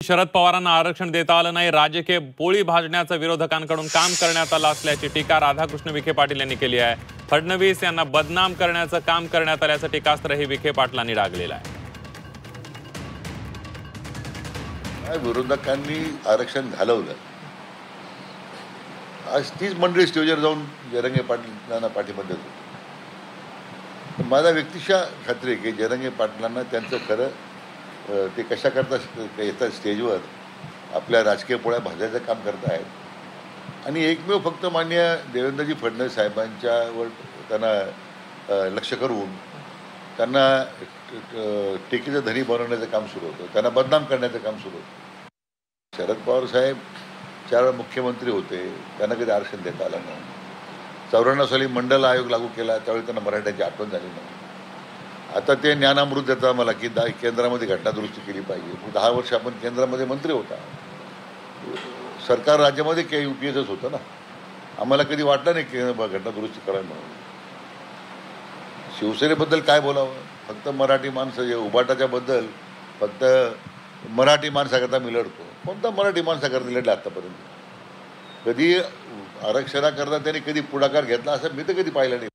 शरद पवारांना आरक्षण देता आलं नाही, राजकीय पोळी भाजण्याचं विरोधकांकडून काम करण्यात आलं असल्याची टीका राधाकृष्ण विखे पाटील यांनी केली आहे. फडणवीस यांना बदनाम करण्याचं काम करण्यात आल्याचं टीकास्त्रही विखे पाटलांनी डागलेलं आहे. विरोधकांनी आरक्षण घालवलं, आज तीच मंडळी स्टेजवर जाऊन जरंगे पाटलांना पाठिंबा देतो. माझा व्यक्तिशः खात्री आहे की जरंगे पाटलांना त्यांचं खरं ते कशा करता येतात स्टेजवर आपल्या राजकीय पोळ्या भाजायचं काम करत आहेत आणि एकमेव फक्त माननीय देवेंद्रजी फडणवीस साहेबांच्यावर त्यांना लक्ष करून त्यांना टेकीचं धनी बनवण्याचं काम सुरू होतं, त्यांना बदनाम करण्याचं काम सुरू होतं. शरद पवार साहेब 4 वेळा मुख्यमंत्री होते, त्यांना कधी आरक्षण देता आलं नाही. 94 साली मंडल आयोग लागू केला, त्यावेळी त्यांना मराठ्यांची आठवण झाली नाही. आता ते ज्ञानामृत देतात मला की केंद्रामध्ये घटनादुरुस्ती केली पाहिजे. 10 वर्ष आपण केंद्रामध्ये मंत्री होता, सरकार राज्यामध्ये काही UPSच होतं ना. आम्हाला कधी वाटलं नाही की घटनादुरुस्ती करायला म्हणून. शिवसेनेबद्दल काय बोलावं, फक्त मराठी माणसं उभाटाच्या बद्दल फक्त मराठी माणसाकरता मी लढतो. कोणता मराठी माणसाकरता लढला आतापर्यंत? कधी आरक्षणाकरता त्यांनी कधी पुढाकार घेतला असं मी तर कधी पाहिलं नाही.